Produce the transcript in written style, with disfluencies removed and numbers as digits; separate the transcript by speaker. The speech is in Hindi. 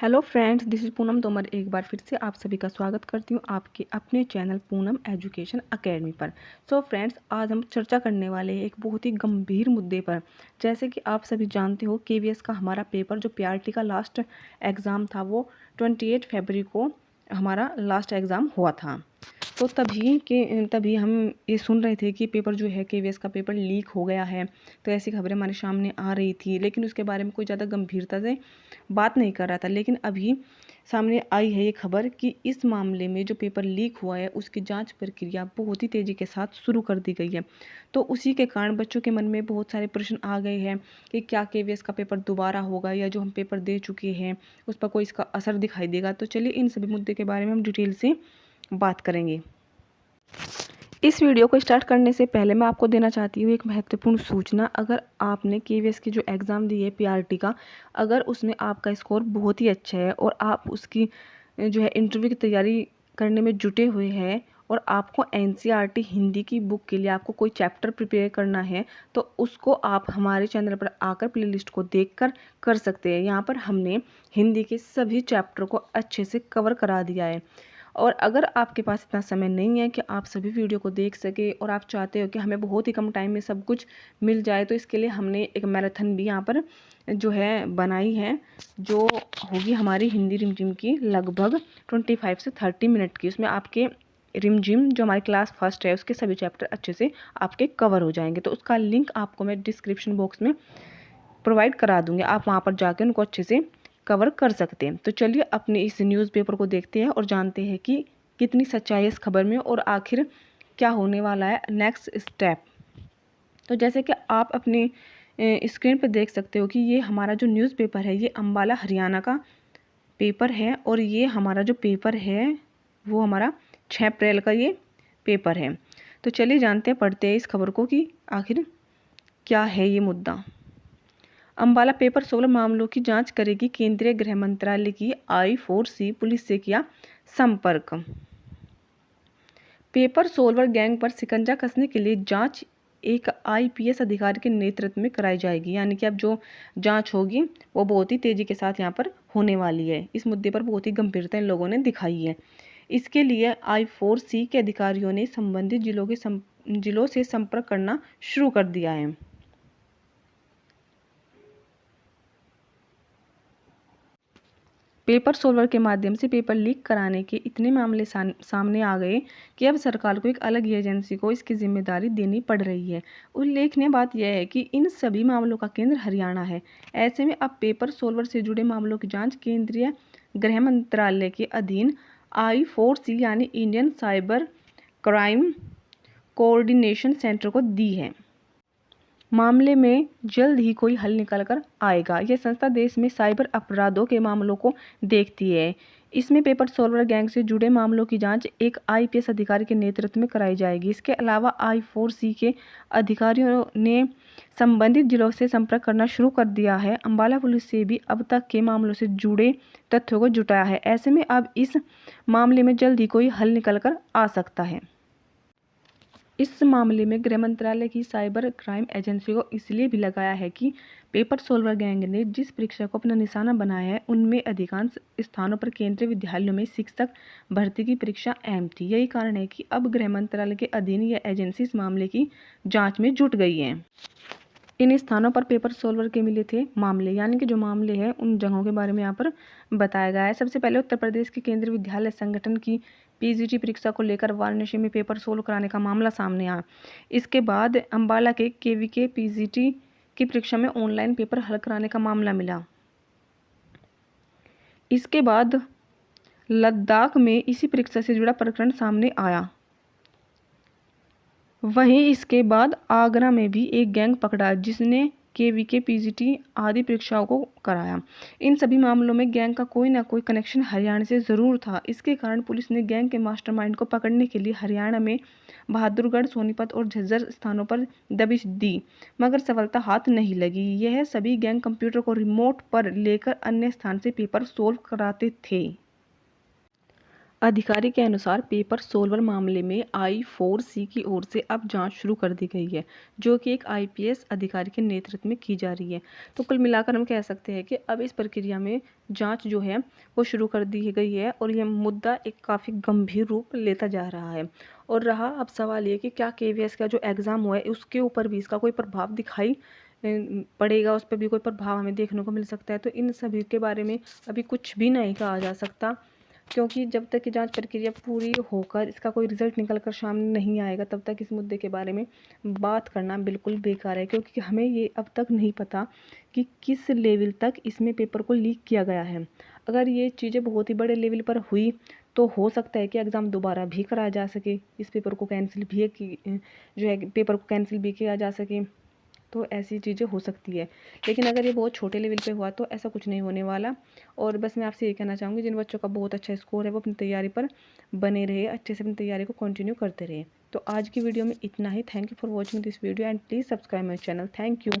Speaker 1: Hello friends, this is Poonam Tomar. एक बार फिर से आप सभी का स्वागत करती हूँ आपके अपने चैनल पूनम एजुकेशन एकेडमी पर। सो फ्रेंड्स, आज हम चर्चा करने वाले हैं एक बहुत ही गंभीर मुद्दे पर। जैसे कि आप सभी जानते हो, केवीएस का हमारा पेपर जो पीआरटी का लास्ट एग्ज़ाम था वो 28 फरवरी को हमारा लास्ट एग्ज़ाम हुआ था। तो तभी हम ये सुन रहे थे कि पेपर जो है केवीएस का पेपर लीक हो गया है। तो ऐसी खबरें हमारे सामने आ रही थी, लेकिन उसके बारे में कोई ज़्यादा गंभीरता से बात नहीं कर रहा था। लेकिन अभी सामने आई है ये खबर कि इस मामले में जो पेपर लीक हुआ है उसकी जांच प्रक्रिया बहुत ही तेज़ी के साथ शुरू कर दी गई है। तो उसी के कारण बच्चों के मन में बहुत सारे प्रश्न आ गए हैं कि क्या केवीएस का पेपर दोबारा होगा या जो हम पेपर दे चुके हैं उस पर कोई इसका असर दिखाई देगा। तो चलिए इन सभी मुद्दे के बारे में हम डिटेल से बात करेंगे। इस वीडियो को स्टार्ट करने से पहले मैं आपको देना चाहती हूँ एक महत्वपूर्ण सूचना। अगर आपने केवीएस की जो एग्ज़ाम दी है पीआरटी का, अगर उसमें आपका स्कोर बहुत ही अच्छा है और आप उसकी जो है इंटरव्यू की तैयारी करने में जुटे हुए हैं और आपको एनसीईआरटी हिंदी की बुक के लिए आपको कोई चैप्टर प्रिपेयर करना है, तो उसको आप हमारे चैनल पर आकर प्लेलिस्ट को देखकर कर सकते हैं। यहाँ पर हमने हिंदी के सभी चैप्टर को अच्छे से कवर करा दिया है। और अगर आपके पास इतना समय नहीं है कि आप सभी वीडियो को देख सके और आप चाहते हो कि हमें बहुत ही कम टाइम में सब कुछ मिल जाए, तो इसके लिए हमने एक मैराथन भी यहाँ पर जो है बनाई है, जो होगी हमारी हिंदी रिमझिम की लगभग 25 से 30 मिनट की। उसमें आपके रिमझिम जो हमारी क्लास फर्स्ट है उसके सभी चैप्टर अच्छे से आपके कवर हो जाएंगे। तो उसका लिंक आपको मैं डिस्क्रिप्शन बॉक्स में प्रोवाइड करा दूँगी, आप वहाँ पर जाकर उनको अच्छे से कवर कर सकते हैं। तो चलिए अपने इस न्यूज़पेपर को देखते हैं और जानते हैं कि कितनी सच्चाई है इस खबर में और आखिर क्या होने वाला है नेक्स्ट स्टेप। तो जैसे कि आप अपने स्क्रीन पर देख सकते हो कि ये हमारा जो न्यूज़पेपर है ये अम्बाला हरियाणा का पेपर है और ये हमारा जो पेपर है वो हमारा 6 अप्रैल का ये पेपर है। तो चलिए जानते हैं, पढ़ते हैं इस खबर को कि आखिर क्या है ये मुद्दा। अम्बाला पेपर सोलर मामलों की जांच करेगी केंद्रीय गृह मंत्रालय की I4C पुलिस से किया संपर्क। पेपर सोलवर गैंग पर शिकंजा कसने के लिए जांच एक आईपीएस अधिकारी के नेतृत्व में कराई जाएगी। यानी कि अब जो जांच होगी वो बहुत ही तेजी के साथ यहाँ पर होने वाली है। इस मुद्दे पर बहुत ही गंभीरता इन लोगों ने दिखाई है। इसके लिए I4C के अधिकारियों ने संबंधित जिलों से संपर्क करना शुरू कर दिया है। पेपर सोल्वर के माध्यम से पेपर लीक कराने के इतने मामले सामने आ गए कि अब सरकार को एक अलग एजेंसी को इसकी जिम्मेदारी देनी पड़ रही है। उल्लेखनीय बात यह है कि इन सभी मामलों का केंद्र हरियाणा है। ऐसे में अब पेपर सोल्वर से जुड़े मामलों की जांच केंद्रीय गृह मंत्रालय के अधीन I4C यानी Indian cyber crime coordination centre को दी है। मामले में जल्द ही कोई हल निकल कर आएगा। यह संस्था देश में साइबर अपराधों के मामलों को देखती है। इसमें पेपर सोल्वर गैंग से जुड़े मामलों की जांच एक आईपीएस अधिकारी के नेतृत्व में कराई जाएगी। इसके अलावा I4C के अधिकारियों ने संबंधित जिलों से संपर्क करना शुरू कर दिया है। अम्बाला पुलिस से भी अब तक के मामलों से जुड़े तथ्यों को जुटाया है। ऐसे में अब इस मामले में जल्द ही कोई हल निकल कर आ सकता है। इस मामले में गृह मंत्रालय की साइबर क्राइम एजेंसी को इसलिए भी लगाया है कि पेपर सोल्वर गैंग ने जिस परीक्षा को अपना निशाना बनाया है उनमें अधिकांश स्थानों पर केंद्रीय विद्यालयों में शिक्षक भर्ती की परीक्षा अहम थी। यही कारण है कि अब गृह मंत्रालय के अधीन यह एजेंसी इस मामले की जांच में जुट गई है। इन स्थानों पर पेपर सोल्वर के मिले थे मामले, यानी कि जो मामले हैं उन जगहों के बारे में यहाँ पर बताया गया है। सबसे पहले उत्तर प्रदेश के केंद्रीय विद्यालय संगठन की पीजीटी परीक्षा को लेकर वाराणसी में पेपर सोल्व कराने का मामला सामने आया। इसके बाद अम्बाला के केवीके पीजीटी की परीक्षा में ऑनलाइन पेपर हल कराने का मामला मिला। इसके बाद लद्दाख में इसी परीक्षा से जुड़ा प्रकरण सामने आया। वहीं इसके बाद आगरा में भी एक गैंग पकड़ा जिसने केवीके पीजीटी आदि परीक्षाओं को कराया। इन सभी मामलों में गैंग का कोई ना कोई कनेक्शन हरियाणा से ज़रूर था। इसके कारण पुलिस ने गैंग के मास्टरमाइंड को पकड़ने के लिए हरियाणा में बहादुरगढ़, सोनीपत और झज्जर स्थानों पर दबिश दी, मगर सफलता हाथ नहीं लगी। यह सभी गैंग कंप्यूटर को रिमोट पर लेकर अन्य स्थान से पेपर सोल्व कराते थे। अधिकारी के अनुसार पेपर सोल्वर मामले में I4C की ओर से अब जांच शुरू कर दी गई है, जो कि एक IPS अधिकारी के नेतृत्व में की जा रही है। तो कुल मिलाकर हम कह सकते हैं कि अब इस प्रक्रिया में जांच जो है वो शुरू कर दी गई है और यह मुद्दा एक काफ़ी गंभीर रूप लेता जा रहा है। और रहा अब सवाल ये कि क्या KVS का जो एग्ज़ाम हुआ है उसके ऊपर भी इसका कोई प्रभाव दिखाई पड़ेगा, उस पर भी कोई प्रभाव हमें देखने को मिल सकता है। तो इन सभी के बारे में अभी कुछ भी नहीं कहा जा सकता, क्योंकि जब तक कि जांच प्रक्रिया पूरी होकर इसका कोई रिजल्ट निकल कर सामने नहीं आएगा तब तक इस मुद्दे के बारे में बात करना बिल्कुल बेकार है, क्योंकि हमें ये अब तक नहीं पता कि किस लेवल तक इसमें पेपर को लीक किया गया है। अगर ये चीज़ें बहुत ही बड़े लेवल पर हुई तो हो सकता है कि एग्ज़ाम दोबारा भी कराया जा सके, इस पेपर को कैंसिल भी जो है पेपर को कैंसिल भी किया जा सके। तो ऐसी चीज़ें हो सकती है, लेकिन अगर ये बहुत छोटे लेवल पे हुआ तो ऐसा कुछ नहीं होने वाला। और बस मैं आपसे ये कहना चाहूँगी, जिन बच्चों का बहुत अच्छा स्कोर है वो अपनी तैयारी पर बने रहे, अच्छे से अपनी तैयारी को कंटिन्यू करते रहे। तो आज की वीडियो में इतना ही। Thank you for watching this video and please subscribe my channel. Thank you.